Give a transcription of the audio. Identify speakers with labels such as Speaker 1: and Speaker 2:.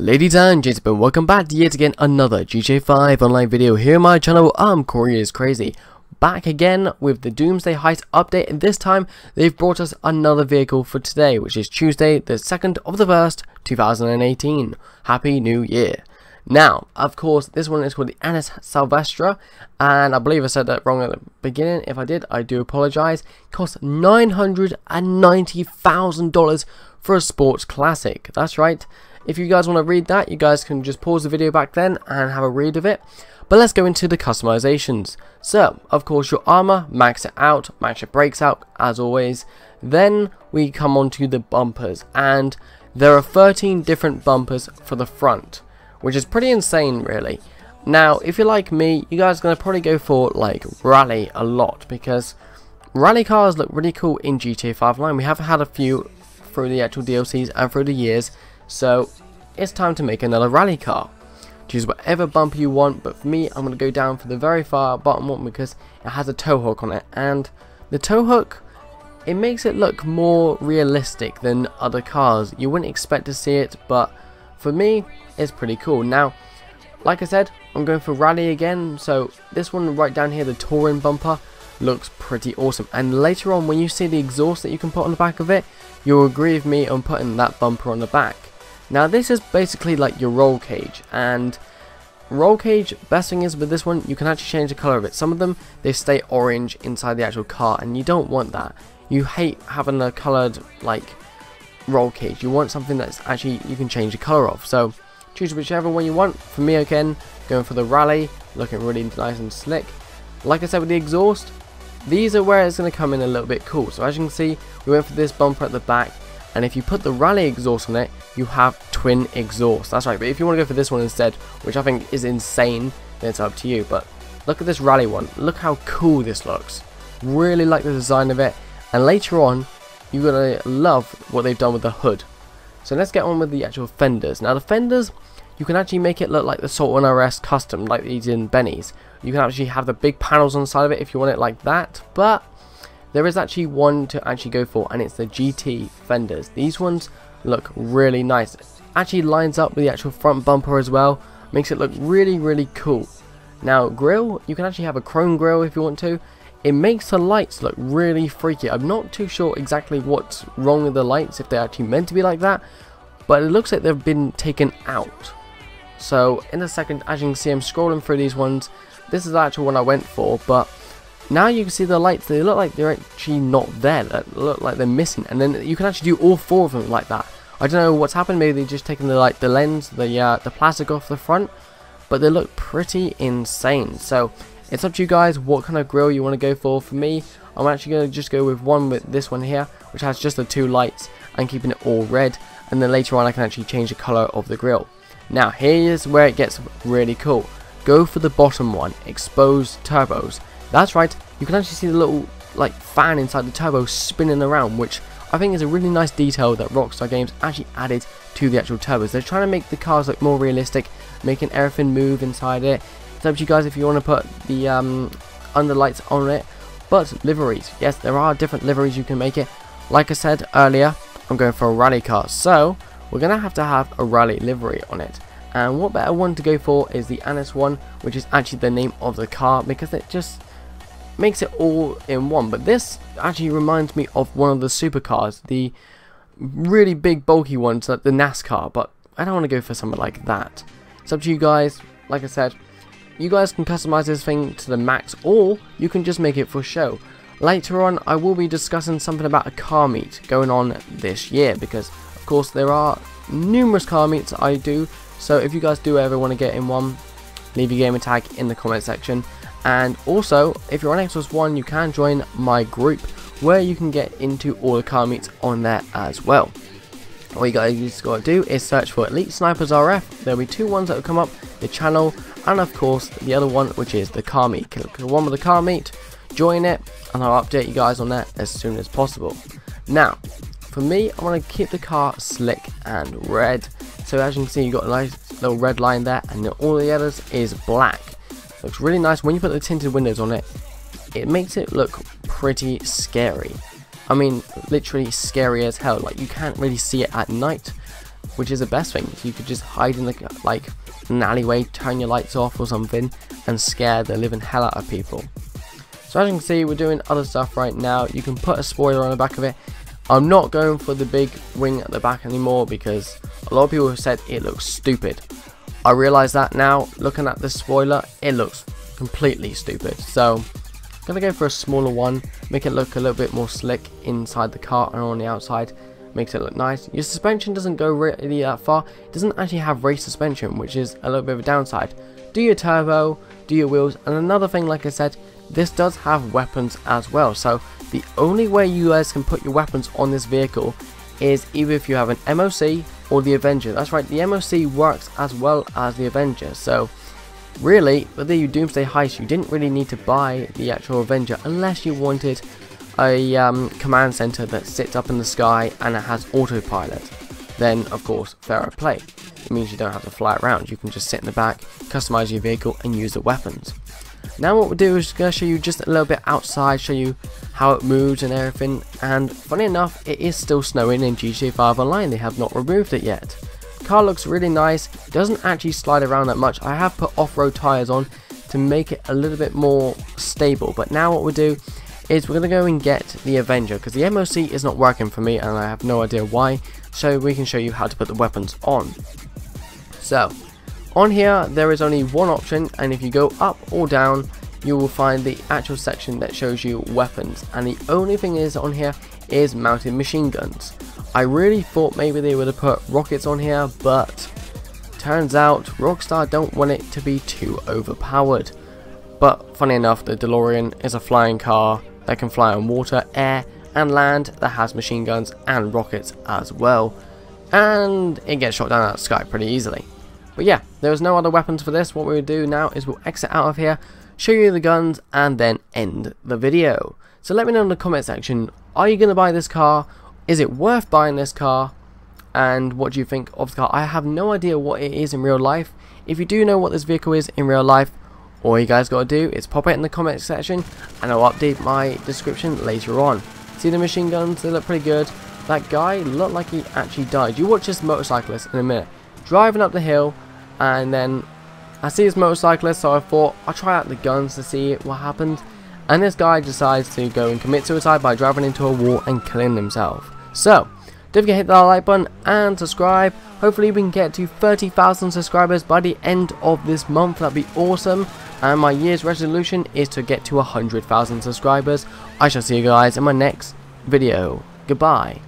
Speaker 1: Ladies and gentlemen, welcome back to yet again another GTA 5 online video here on my channel. I'm Corey is Crazy, back again with the Doomsday Heist update, and this time they've brought us another vehicle for today, which is Tuesday the 2nd of the 1st, 2018. Happy New Year. Now, of course, this one is called the Savestra, and I believe I said that wrong at the beginning. If I did, I do apologise. It costs $990,000 for a sports classic. That's right. If you guys want to read that, you guys can just pause the video back then and have a read of it. But let's go into the customizations. So, of course, your armor, max it out, max your brakes out, as always. Then we come on to the bumpers, and there are 13 different bumpers for the front, which is pretty insane, really. Now, if you're like me, you guys are going to probably go for, like, rally a lot, because rally cars look really cool in GTA 5 Online. We have had a few through the actual DLCs and through the years. So it's time to make another rally car. Choose whatever bumper you want, but for me, I'm going to go down for the very far bottom one because it has a tow hook on it, and the tow hook, it makes it look more realistic than other cars. You wouldn't expect to see it, but for me, it's pretty cool. Now, like I said, I'm going for rally again, so this one right down here, the touring bumper, looks pretty awesome. And later on, when you see the exhaust that you can put on the back of it, you'll agree with me on putting that bumper on the back. Now, this is basically like your roll cage, and roll cage, best thing is with this one, you can actually change the color of it. Some of them, they stay orange inside the actual car, and you don't want that. You hate having a colored like roll cage. You want something that's actually you can change the color of. So choose whichever one you want. For me, again, going for the rally, looking really nice and slick. Like I said with the exhaust, these are where it's going to come in a little bit cool. So as you can see, we went for this bumper at the back, and if you put the rally exhaust on it, you have twin exhaust. That's right, but if you want to go for this one instead, which I think is insane, then it's up to you. But look at this rally one. Look how cool this looks. Really like the design of it. And later on, you're going to love what they've done with the hood. So let's get on with the actual fenders. Now the fenders, you can actually make it look like the Sultan RS custom, like these in Benny's. You can actually have the big panels on the side of it if you want it like that, but there is actually one to actually go for, and it's the GT fenders. These ones look really nice. Actually lines up with the actual front bumper as well. Makes it look really, really cool. Now, grille, you can actually have a chrome grille if you want to. It makes the lights look really freaky. I'm not too sure exactly what's wrong with the lights, if they're actually meant to be like that, but it looks like they've been taken out. So, in a second, as you can see, I'm scrolling through these ones. This is the actual one I went for, but now you can see the lights, they look like they're actually not there. They look like they're missing, and then you can actually do all four of them like that. I don't know what's happened. Maybe they've just taken the lens, the plastic off the front, but they look pretty insane. So it's up to you guys what kind of grille you want to go for. For me, I'm actually going to just go with one with this one here, which has just the two lights and keeping it all red, and then later on I can actually change the color of the grille. Now here's where it gets really cool. Go for the bottom one, exposed turbos. That's right, you can actually see the little like fan inside the turbo spinning around, which I think is a really nice detail that Rockstar Games actually added to the actual turbos. They're trying to make the cars look more realistic, making everything move inside it. It's up to you guys if you want to put the underlights on it. But liveries, yes, there are different liveries you can make it. Like I said earlier, I'm going for a rally car, so we're going to have a rally livery on it. And what better one to go for is the Anis one, which is actually the name of the car, because it just makes it all in one. But this actually reminds me of one of the supercars, the really big bulky ones, like the NASCAR, but I don't want to go for something like that. It's up to you guys. Like I said, you guys can customize this thing to the max, or you can just make it for show. Later on, I will be discussing something about a car meet going on this year, because of course there are numerous car meets I do. So if you guys do ever want to get in one, leave your gamer tag in the comment section. And also, if you're on Xbox One, you can join my group where you can get into all the car meets on there as well. All you guys just got to do is search for EliteSnipersRF. There'll be two ones that will come up, the channel, and of course the other one, which is the car meet. Click the one with the car meet, join it, and I'll update you guys on that as soon as possible. Now, for me, I want to keep the car slick and red. So as you can see, you've got a nice little red line there, and all the others is black. Looks really nice. When you put the tinted windows on it, it makes it look pretty scary. I mean, literally scary as hell. Like, you can't really see it at night. which is the best thing. You could just hide in the, like an alleyway, turn your lights off or something, and scare the living hell out of people. So as you can see, we're doing other stuff right now. You can put a spoiler on the back of it. I'm not going for the big wing at the back anymore because a lot of people have said it looks stupid. I realise that now, looking at the spoiler, it looks completely stupid. So I'm going to go for a smaller one, make it look a little bit more slick inside the car and on the outside. Makes it look nice. Your suspension doesn't go really that far. It doesn't actually have race suspension, which is a little bit of a downside. Do your turbo, do your wheels, and another thing, like I said, this does have weapons as well. So the only way you guys can put your weapons on this vehicle is either if you have an MOC or the Avenger. That's right, the MOC works as well as the Avenger. So really, with the Doomsday Heist, you didn't really need to buy the actual Avenger unless you wanted a command center that sits up in the sky and it has autopilot. Then of course, fairer play. It means you don't have to fly around, you can just sit in the back, customize your vehicle and use the weapons. Now what we'll do is going to show you just a little bit outside, show you how it moves and everything. And funny enough, it is still snowing in GTA 5 Online, they have not removed it yet. The car looks really nice, it doesn't actually slide around that much. I have put off-road tires on to make it a little bit more stable, but now what we'll do is we're going to go and get the Avenger because the MOC is not working for me and I have no idea why, so we can show you how to put the weapons on. So on here there is only one option, and if you go up or down you will find the actual section that shows you weapons, and the only thing is on here is mounted machine guns. I really thought maybe they would have put rockets on here, but turns out Rockstar don't want it to be too overpowered. But funny enough, the DeLorean is a flying car that can fly on water, air and land, that has machine guns and rockets as well, and it gets shot down out of the sky pretty easily. But yeah, there is no other weapons for this. What we'll do now is we'll exit out of here, show you the guns and then end the video. So let me know in the comment section, are you going to buy this car? Is it worth buying this car? And what do you think of the car? I have no idea what it is in real life. If you do know what this vehicle is in real life, all you guys got to do is pop it in the comment section and I'll update my description later on. See the machine guns, they look pretty good. That guy looked like he actually died. You watch this motorcyclist in a minute driving up the hill, and then I see this motorcyclist, so I thought I'll try out the guns to see what happened, and this guy decides to go and commit suicide by driving into a wall and killing himself. So don't forget to hit that like button and subscribe. Hopefully we can get to 30,000 subscribers by the end of this month. That'd be awesome. And my year's resolution is to get to 100,000 subscribers. I shall see you guys in my next video. Goodbye.